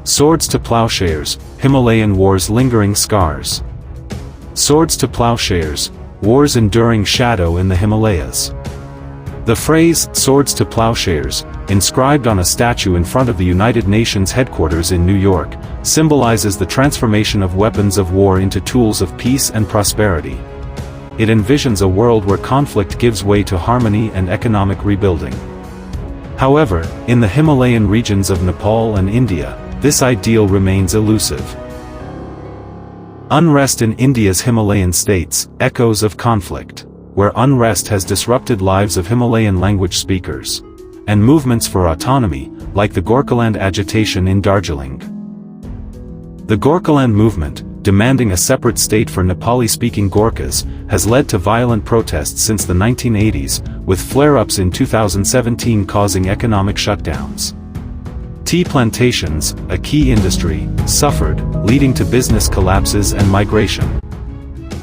Swords to Plowshares, Himalayan Wars Lingering Scars. Swords to Plowshares, Wars Enduring Shadow in the Himalayas. The phrase, "swords to plowshares," inscribed on a statue in front of the United Nations headquarters in New York, symbolizes the transformation of weapons of war into tools of peace and prosperity. It envisions a world where conflict gives way to harmony and economic rebuilding. However, in the Himalayan regions of Nepal and India, this ideal remains elusive. Unrest in India's Himalayan states, echoes of conflict, where unrest has disrupted lives of Himalayan language speakers, and movements for autonomy, like the Gorkhaland agitation in Darjeeling. The Gorkhaland movement, demanding a separate state for Nepali-speaking Gorkhas, has led to violent protests since the 1980s, with flare-ups in 2017 causing economic shutdowns. Tea plantations, a key industry, suffered, leading to business collapses and migration.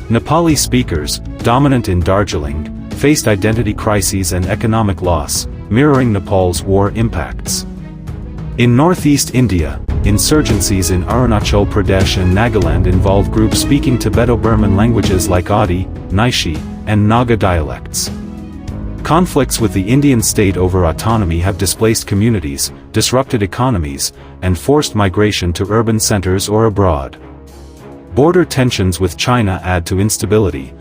Nepali speakers, dominant in Darjeeling, faced identity crises and economic loss, mirroring Nepal's war impacts. In northeast India, insurgencies in Arunachal Pradesh and Nagaland involve groups speaking Tibeto-Burman languages like Adi, Naishi, and Naga dialects. Conflicts with the Indian state over autonomy have displaced communities, disrupted economies, and forced migration to urban centers or abroad. Border tensions with China add to instability.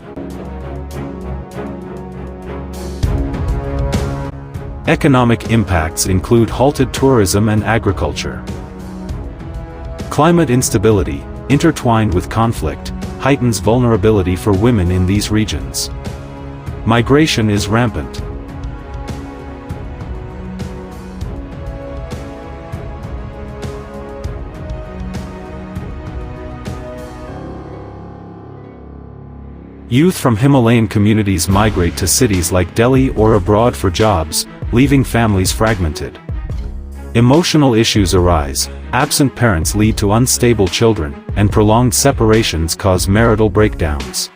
Economic impacts include halted tourism and agriculture. Climate instability, intertwined with conflict, heightens vulnerability for women in these regions. Migration is rampant. Youth from Himalayan communities migrate to cities like Delhi or abroad for jobs, leaving families fragmented. Emotional issues arise, absent parents lead to unstable children, and prolonged separations cause marital breakdowns.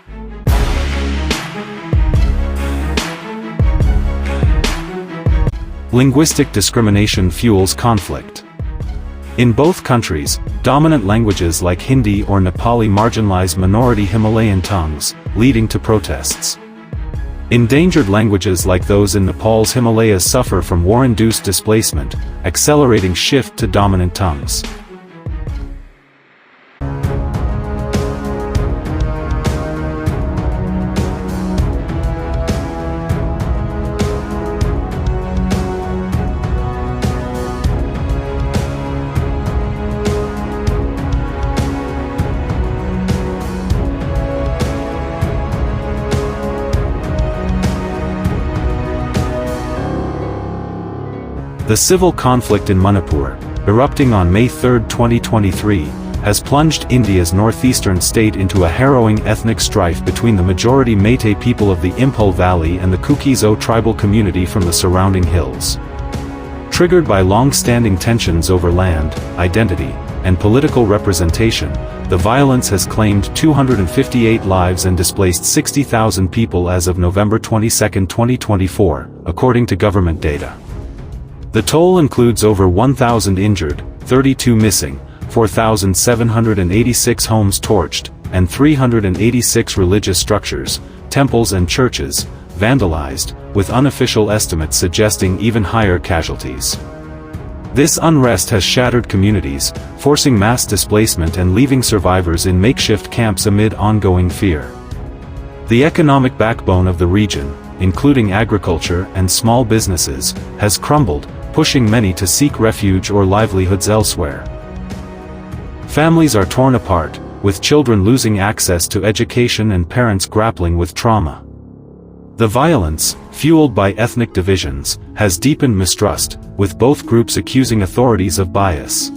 Linguistic discrimination fuels conflict. In both countries, dominant languages like Hindi or Nepali marginalize minority Himalayan tongues, leading to protests. Endangered languages like those in Nepal's Himalayas suffer from war-induced displacement, accelerating shift to dominant tongues. The civil conflict in Manipur, erupting on May 3, 2023, has plunged India's northeastern state into a harrowing ethnic strife between the majority Meitei people of the Imphal Valley and the Kuki-Zo tribal community from the surrounding hills. Triggered by long-standing tensions over land, identity, and political representation, the violence has claimed 258 lives and displaced 60,000 people as of November 22, 2024, according to government data. The toll includes over 1,000 injured, 32 missing, 4,786 homes torched, and 386 religious structures, temples and churches, vandalized, with unofficial estimates suggesting even higher casualties. This unrest has shattered communities, forcing mass displacement and leaving survivors in makeshift camps amid ongoing fear. The economic backbone of the region, including agriculture and small businesses, has crumbled, pushing many to seek refuge or livelihoods elsewhere. Families are torn apart, with children losing access to education and parents grappling with trauma. The violence, fueled by ethnic divisions, has deepened mistrust, with both groups accusing authorities of bias.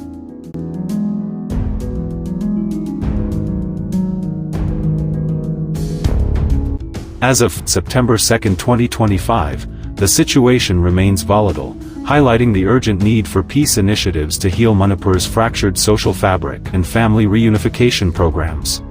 As of September 2, 2025, the situation remains volatile, highlighting the urgent need for peace initiatives to heal Manipur's fractured social fabric and family reunification programs.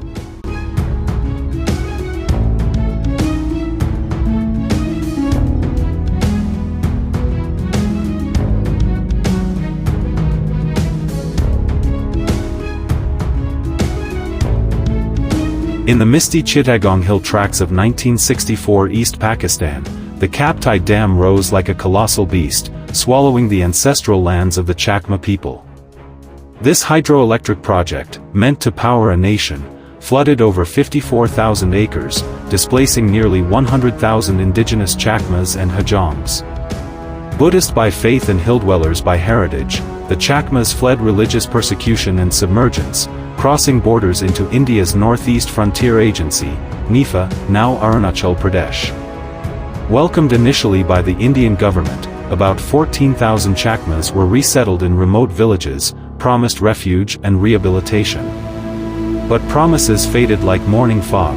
In the misty Chittagong Hill tracts of 1964 East Pakistan, the Kaptai Dam rose like a colossal beast, swallowing the ancestral lands of the Chakma people. This hydroelectric project, meant to power a nation, flooded over 54,000 acres, displacing nearly 100,000 indigenous Chakmas and Hajongs. Buddhist by faith and hill-dwellers by heritage, the Chakmas fled religious persecution and submergence, crossing borders into India's Northeast Frontier Agency, NIFA, now Arunachal Pradesh. Welcomed initially by the Indian government, about 14,000 Chakmas were resettled in remote villages, promised refuge and rehabilitation. But promises faded like morning fog.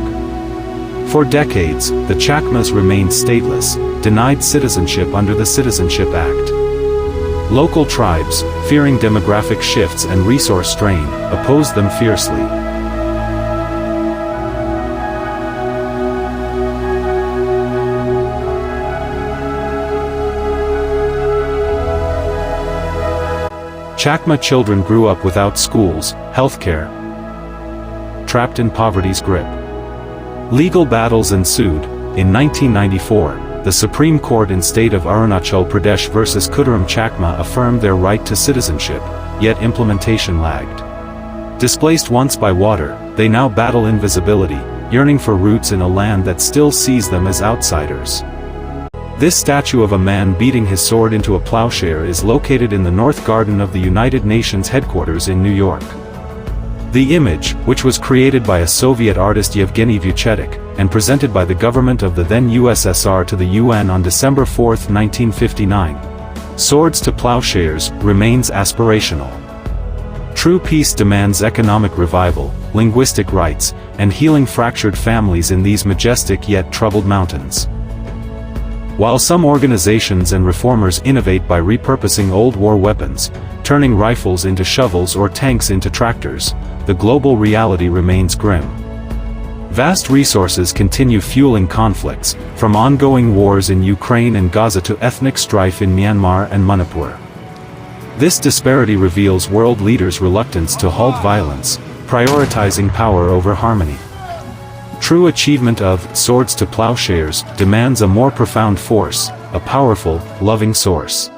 For decades, the Chakmas remained stateless, denied citizenship under the Citizenship Act. Local tribes, fearing demographic shifts and resource strain, opposed them fiercely. Chakma children grew up without schools, healthcare, trapped in poverty's grip. Legal battles ensued. In 1994, the Supreme Court in state of Arunachal Pradesh versus Kudaram Chakma affirmed their right to citizenship, yet implementation lagged. Displaced once by water, they now battle invisibility, yearning for roots in a land that still sees them as outsiders. This statue of a man beating his sword into a plowshare is located in the North Garden of the United Nations headquarters in New York. The image, which was created by a Soviet artist Yevgeny Vuchetik, and presented by the government of the then USSR to the UN on December 4, 1959, Swords to Plowshares, remains aspirational. True peace demands economic revival, linguistic rights, and healing fractured families in these majestic yet troubled mountains. While some organizations and reformers innovate by repurposing old war weapons, turning rifles into shovels or tanks into tractors, the global reality remains grim. Vast resources continue fueling conflicts, from ongoing wars in Ukraine and Gaza to ethnic strife in Myanmar and Manipur. This disparity reveals world leaders' reluctance to halt violence, prioritizing power over harmony. True achievement of Swords to Plowshares demands a more profound force, a powerful, loving source.